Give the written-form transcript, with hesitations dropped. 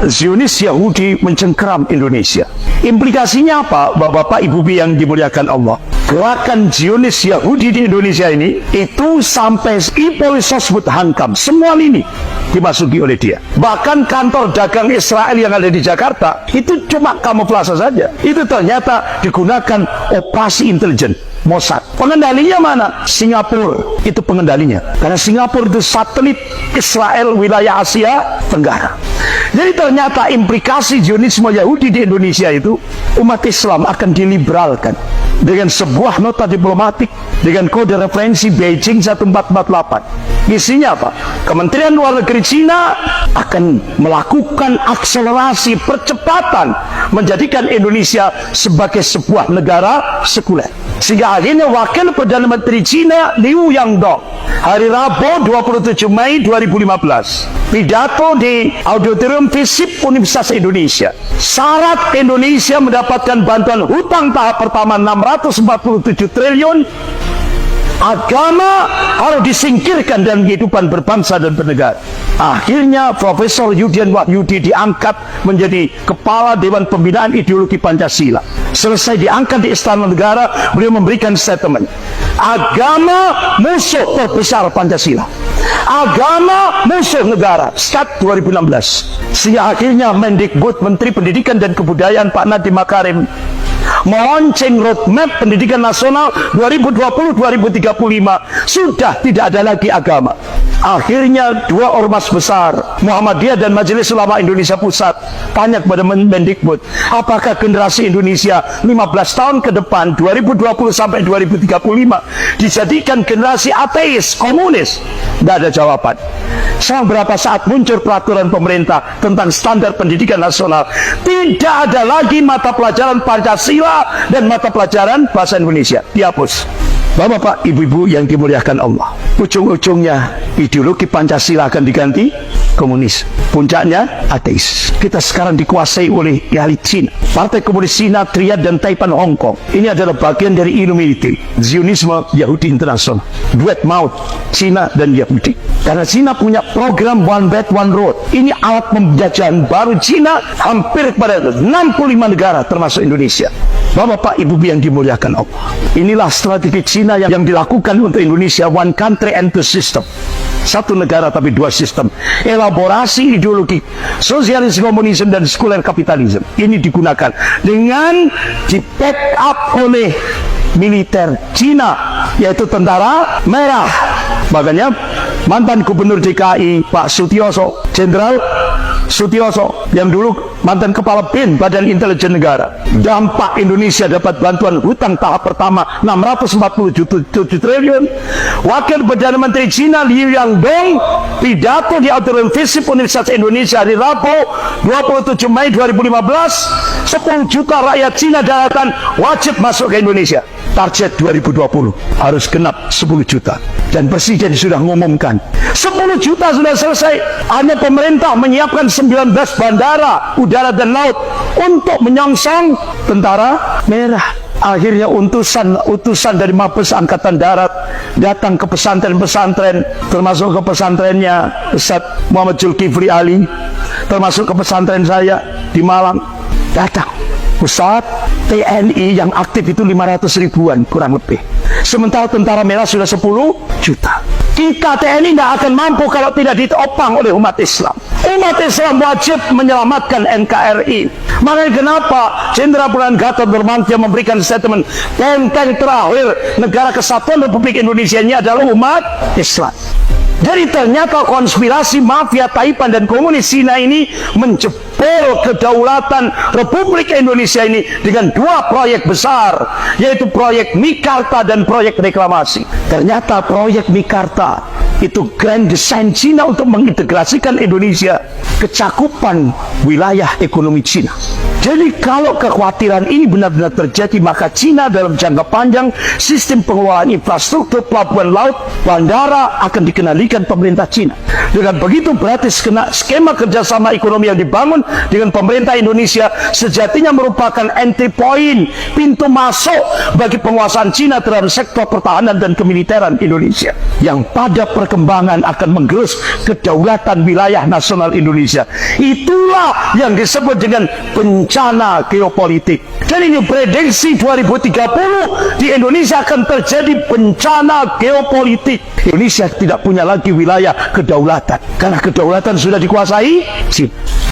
Zionis Yahudi mencengkeram Indonesia. Implikasinya apa, Bapak-bapak, Ibu-ibu yang dimuliakan Allah? Gerakan Zionis Yahudi di Indonesia ini itu sampai polis sosbud hankam, semua lini dimasuki oleh dia. Bahkan kantor dagang Israel yang ada di Jakarta itu cuma kamuflase saja. Itu ternyata digunakan operasi intelijen Mossad. Pengendalinya mana? Singapura itu pengendalinya, karena Singapura itu satelit Israel wilayah Asia Tenggara. Jadi ternyata implikasi Zionisme Yahudi di Indonesia itu, umat Islam akan diliberalkan dengan sebuah nota diplomatik dengan kode referensi Beijing 1448. Isinya apa? Kementerian Luar Negeri Cina akan melakukan akselerasi percepatan menjadikan Indonesia sebagai sebuah negara sekuler. Sehingga akhirnya Wakil Perdana Menteri Cina Liu Yangdong hari Rabu 27 Mei 2015 pidato di Auditorium FISIP Universitas Indonesia. Syarat Indonesia mendapatkan bantuan hutang tahap pertama 647 triliun. Agama harus disingkirkan dalam kehidupan berbangsa dan bernegara. Akhirnya Profesor Yudian Wahyudi diangkat menjadi Kepala Dewan Pembinaan Ideologi Pancasila. Selesai diangkat di Istana Negara, beliau memberikan statement, agama musuh terbesar Pancasila, agama musuh negara. Start 2016. Sehingga akhirnya Mendikbud, Menteri Pendidikan dan Kebudayaan Pak Nadiem Makarim melonceng roadmap pendidikan nasional 2020-2035. Sudah tidak ada lagi agama. Akhirnya dua ormas besar, Muhammadiyah dan Majelis Ulama Indonesia Pusat, tanya kepada Mendikbud, apakah generasi Indonesia 15 tahun ke depan 2020 sampai 2035 dijadikan generasi ateis, komunis? Tidak ada jawaban. Selang berapa saat muncul peraturan pemerintah tentang standar pendidikan nasional, tidak ada lagi mata pelajaran Pancasila dan mata pelajaran bahasa Indonesia, dihapus. Bapak-bapak, Ibu-ibu yang dimuliakan Allah, ujung-ujungnya ideologi Pancasila akan diganti komunis, puncaknya ateis. Kita sekarang dikuasai oleh elit Cina, Partai Komunis Cina, Triad dan Taipan Hong Kong. Ini adalah bagian dari Illuminati, Zionisme Yahudi Internasional, duet maut Cina dan Yahudi. Karena Cina punya program One Belt One Road. Ini alat penjajahan baru Cina hampir kepada 65 negara termasuk Indonesia. Bapak-bapak, Ibu yang dimuliakan Allah, inilah strategi Cina yang dilakukan untuk Indonesia, one country and two system. Satu negara tapi dua sistem. Elaborasi ideologi sosialis, komunisme dan sekuler kapitalisme ini digunakan dengan di backup oleh militer Cina, yaitu tentara merah. Makanya mantan Gubernur DKI Pak Sutioso, Jenderal Sutioso, yang dulu mantan Kepala BIN Badan Intelijen Negara, dampak Indonesia dapat bantuan hutang tahap pertama 647 triliun. Wakil Perdana Menteri Cina Liu Yangdong pidato di Auditorium FISIP Universitas Indonesia hari Rabu 27 Mei 2015, 10 juta rakyat Cina daratan wajib masuk ke Indonesia. Target 2020 harus genap 10 juta. Dan Presiden sudah mengumumkan 10 juta sudah selesai. Hanya pemerintah menyiapkan 19 bandara udara dan laut untuk menyongsong tentara merah. Akhirnya utusan dari Mabes Angkatan Darat datang ke pesantren-pesantren, termasuk ke pesantrennya Ustadz Muhammad Zulkifli Ali, termasuk ke pesantren saya di Malang. Datang, Ustadz, TNI yang aktif itu 500 ribuan kurang lebih, sementara tentara merah sudah 10 juta. Kita TNI tidak akan mampu kalau tidak ditopang oleh umat Islam. Umat Islam wajib menyelamatkan NKRI. Makanya kenapa Jenderal Purnawirawan Gatot Nurmantio memberikan statement, benteng terakhir negara kesatuan Republik Indonesia ini adalah umat Islam. Jadi ternyata konspirasi mafia Taipan dan komunis Cina ini menjebol kedaulatan Republik Indonesia ini dengan dua proyek besar, yaitu proyek Mikarta dan proyek reklamasi. Ternyata proyek Mikarta itu grand design Cina untuk mengintegrasikan Indonesia ke cakupan wilayah ekonomi Cina. Jadi kalau kekhawatiran ini benar-benar terjadi, maka Cina dalam jangka panjang sistem pengelolaan infrastruktur pelabuhan laut, bandara akan dikendalikan pemerintah Cina. Dengan begitu berarti skema kerjasama ekonomi yang dibangun dengan pemerintah Indonesia sejatinya merupakan entry point, pintu masuk bagi penguasaan Cina terhadap sektor pertahanan dan kemiliteran Indonesia, yang pada perkembangan akan menggerus kedaulatan wilayah nasional Indonesia. Itulah yang disebut dengan bencana geopolitik. Dan ini prediksi 2030 di Indonesia akan terjadi bencana geopolitik. Indonesia tidak punya lagi wilayah kedaulatan karena kedaulatan sudah dikuasai Cina.